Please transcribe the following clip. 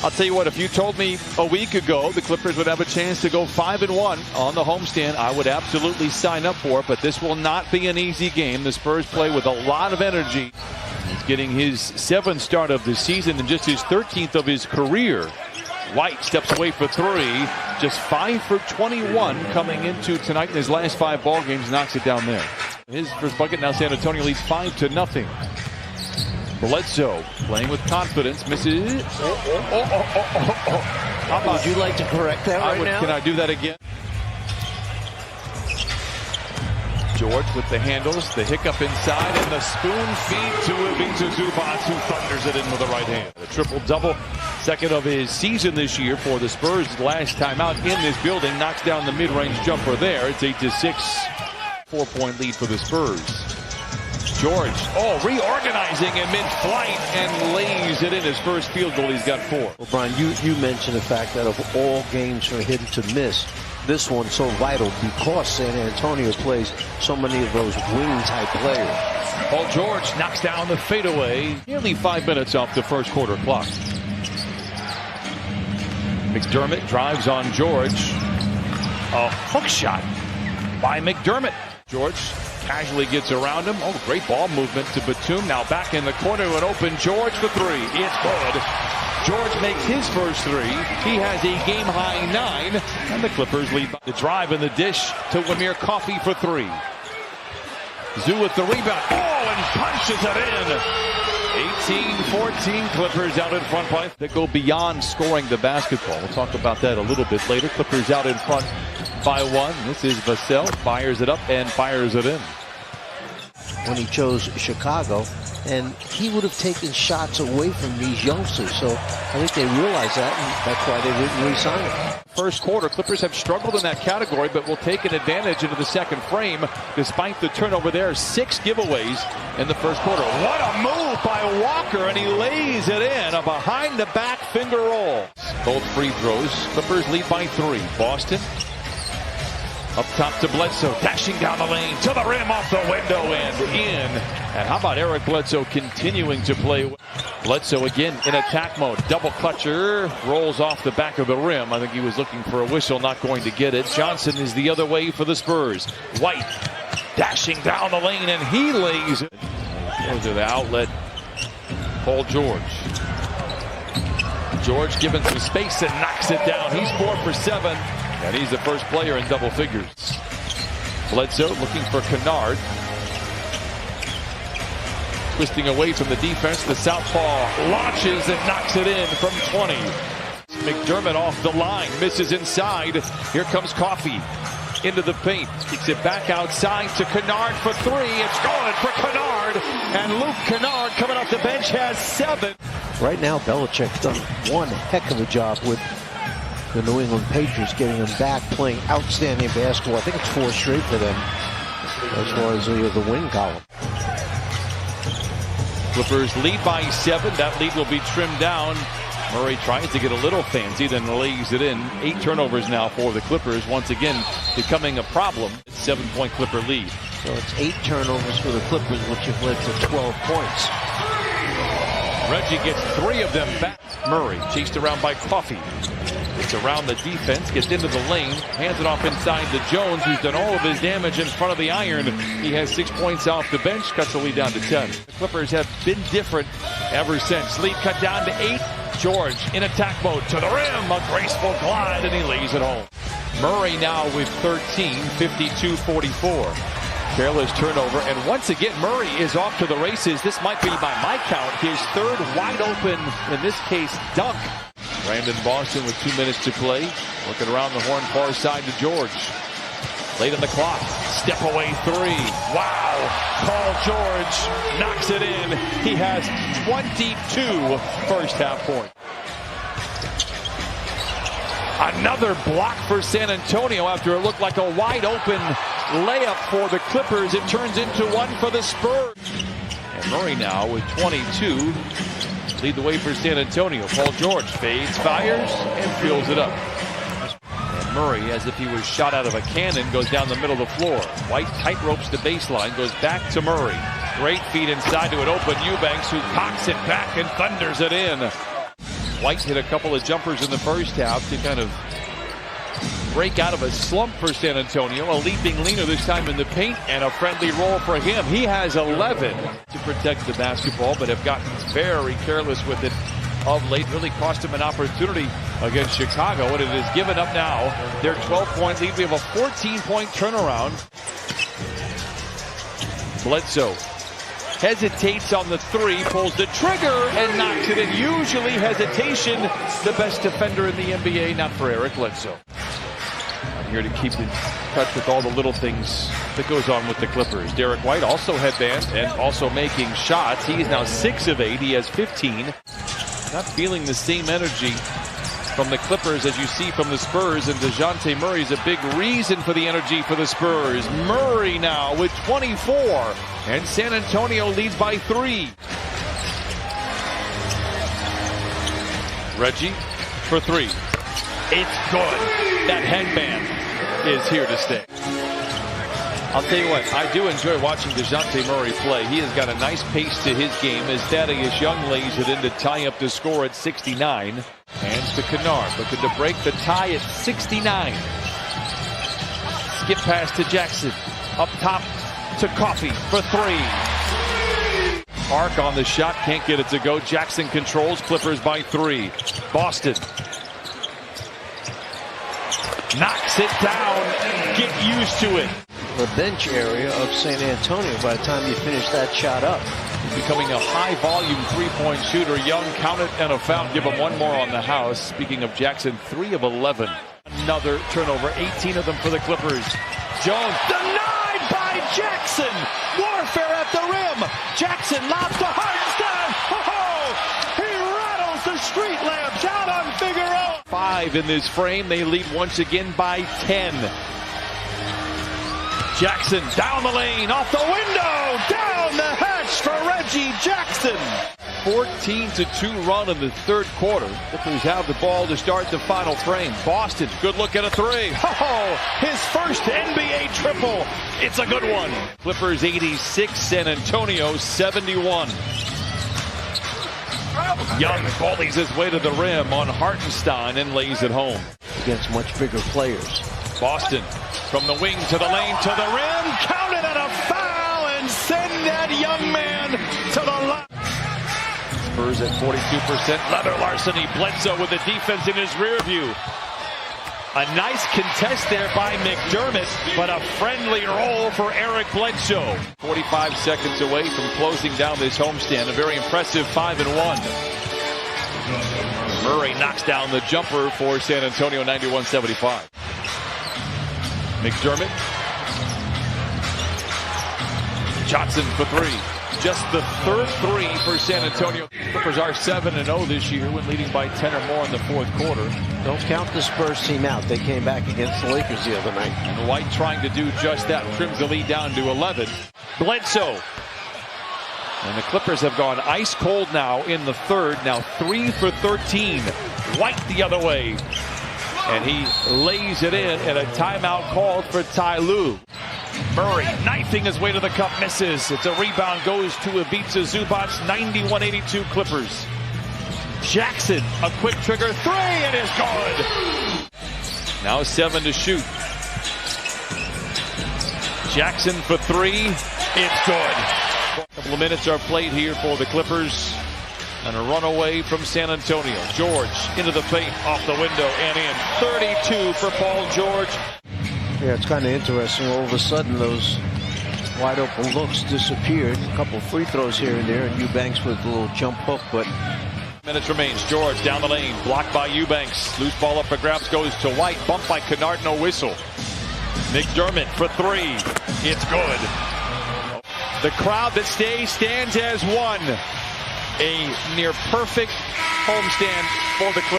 I'll tell you what, if you told me a week ago the Clippers would have a chance to go 5-1 on the homestand, I would absolutely sign up for it. But this will not be an easy game. The Spurs play with a lot of energy. He's getting his 7th start of the season and just his 13th of his career. White steps away for 3. Just 5 for 21 coming into tonight in his last 5 ball games. Knocks it down there. His first bucket. Now San Antonio leads 5-0. Bledsoe playing with confidence. Misses. How about, would you like to correct that right now? Can I do that again? George with the handles, the hiccup inside, and the spoon feed to Ivica Zubac, who thunders it in with the right hand. A triple-double, second of his season this year for the Spurs. Last time out in this building, knocks down the mid-range jumper there. It's 8-6, 4-point lead for the Spurs. George, reorganizing in mid-flight and lays it in. His first field goal. He's got 4. Well, Brian, you mentioned the fact that of all games for him to miss, this one's so vital because San Antonio plays so many of those wing-type players. Paul George knocks down the fadeaway. Nearly 5 minutes off the first quarter clock. McDermott drives on George. A hook shot by McDermott. George casually gets around him. Great ball movement to Batum. Now back in the corner to an open George for 3. It's good. George makes his first 3. He has a game-high 9. And the Clippers lead by the drive in the dish to Wamir Coffey for 3. Zoo with the rebound. And punches it in. 18-14. Clippers out in front by. They go beyond scoring the basketball. We'll talk about that a little bit later. Clippers out in front by 1. This is Vassell. Fires it up and fires it in. When he chose Chicago, and he would have taken shots away from these youngsters. So I think they realize that, and that's why they didn't re-sign him. First quarter, Clippers have struggled in that category, but will take an advantage into the second frame despite the turnover there. 6 giveaways in the first quarter. What a move by Walker, and he lays it in. A behind-the-back finger roll. Both free throws. Clippers lead by 3. Boston up top to Bledsoe, dashing down the lane, to the rim, off the window, and in. And how about Eric Bledsoe continuing to play? Bledsoe again in attack mode. Double clutcher, rolls off the back of the rim. I think he was looking for a whistle, not going to get it. Johnson is the other way for the Spurs. White dashing down the lane, and he lays it. Goes to the outlet. Paul George. George given some space and knocks it down. He's 4 for 7. And he's the first player in double figures. Bledsoe looking for Kennard. Twisting away from the defense. The southpaw launches and knocks it in from 20. McDermott off the line. Misses inside. Here comes Coffey into the paint. Kicks it back outside to Kennard for 3. It's going for Kennard. And Luke Kennard coming off the bench has 7. Right now, Belichick's done one heck of a job with the New England Patriots, getting them back, playing outstanding basketball. I think it's 4 straight for them as far as the win column. Clippers lead by 7. That lead will be trimmed down. Murray tries to get a little fancy, then lays it in. 8 turnovers now for the Clippers, once again becoming a problem. 7-point Clipper lead. So it's 8 turnovers for the Clippers, which have led to 12 points. Reggie gets 3 of them back. Murray chased around by Coffey. Gets around the defense, gets into the lane, hands it off inside to Jones, who's done all of his damage in front of the iron. He has 6 points off the bench, cuts the lead down to 10. The Clippers have been different ever since. Lead cut down to 8. George in attack mode to the rim, a graceful glide, and he lays it home. Murray now with 13, 52-44. Careless turnover, and once again Murray is off to the races. This might be, by my count, his 3rd wide open, in this case, dunk. Brandon Boston with 2 minutes to play. Working around the horn, far side to George. Late on the clock. Step away 3. Wow. Paul George knocks it in. He has 22 first half points. Another block for San Antonio after it looked like a wide open layup for the Clippers. It turns into one for the Spurs. And Murray now with 22. Lead the way for San Antonio. Paul George fades, fires, and fills it up. And Murray, as if he was shot out of a cannon, goes down the middle of the floor. White tight ropes the baseline, goes back to Murray. Great feed inside to an open Eubanks, who cocks it back and thunders it in. White hit a couple of jumpers in the first half to kind of break out of a slump for San Antonio. A leaping leaner this time in the paint, and a friendly roll for him. He has 11 to protect the basketball, but have gotten very careless with it of late. Really cost him an opportunity against Chicago, and it is given up now. Their 12-point lead. We have a 14-point turnaround. Bledsoe hesitates on the three, pulls the trigger, and knocks it in. Usually hesitation, the best defender in the NBA, not for Eric Bledsoe. I'm here to keep in touch with all the little things that goes on with the Clippers. Derek White also headband and also making shots. He is now 6 of 8. He has 15. Not feeling the same energy from the Clippers as you see from the Spurs, and DeJounte Murray is a big reason for the energy for the Spurs. Murray now with 24, and San Antonio leads by 3. Reggie for 3. It's good. That headband is here to stay. I'll tell you what, I do enjoy watching DeJounte Murray play. He has got a nice pace to his game as Thaddeus Young lays it in to tie up the score at 69. Hands to Kennard, looking to break the tie at 69. Skip pass to Jackson. Up top to Coffey for 3. Arc on the shot, can't get it to go. Jackson controls, Clippers by 3. Boston knocks it down. Get used to it. The bench area of San Antonio by the time you finish that shot up. Becoming a high-volume three-point shooter. Young, count it, and a foul. Give him one more on the house. Speaking of Jackson, 3 of 11. Another turnover, 18 of them for the Clippers. Jones denied by Jackson. Warfare at the rim. Jackson lobs to Hartenstein. Oh, he rattles the street lamps out on Figueroa. 5 in this frame. They lead once again by 10. Jackson down the lane, off the window, down the hatch for Reggie Jackson. 14-2 run in the third quarter. Clippers have the ball to start the final frame. Boston, good look at a 3. Oh, his first NBA triple. It's a good one. Clippers 86, San Antonio 71. Young bullies his way to the rim on Hartenstein and lays it home. Against much bigger players. Boston from the wing to the lane to the rim, counted on a foul and send that young man to the line. Spurs at 42%. Leather larceny. Bledsoe with the defense in his rear view. A nice contest there by McDermott, but a friendly roll for Eric Bledsoe. 45 seconds away from closing down this homestand. A very impressive 5-1. Murray knocks down the jumper for San Antonio, 91-75. McDermott. Johnson for 3. Just the third 3 for San Antonio. Clippers are 7-0 this year when leading by 10 or more in the fourth quarter. Don't count the Spurs team out. They came back against the Lakers the other night. And White trying to do just that. Trims the lead down to 11. Bledsoe. And the Clippers have gone ice cold now in the third. Now 3 for 13. White the other way. And he lays it in, and a timeout called for Ty Lue. Murray knifing his way to the cup, misses. It's a rebound, goes to Ivica Zubac, 91-82 Clippers. Jackson, a quick trigger 3, and is good. Now 7 to shoot. Jackson for 3, it's good. A couple of minutes are played here for the Clippers. And a runaway from San Antonio. George into the paint, off the window and in. 32 for Paul George. Yeah, it's kind of interesting. All of a sudden, those wide open looks disappeared. A couple free throws here and there, and Eubanks with a little jump hook, but... Minutes remains. George down the lane, blocked by Eubanks. Loose ball up for grabs, goes to White. Bumped by Kennard, no whistle. McDermott for 3. It's good. The crowd that stays stands as one. A near perfect homestand for the Clippers.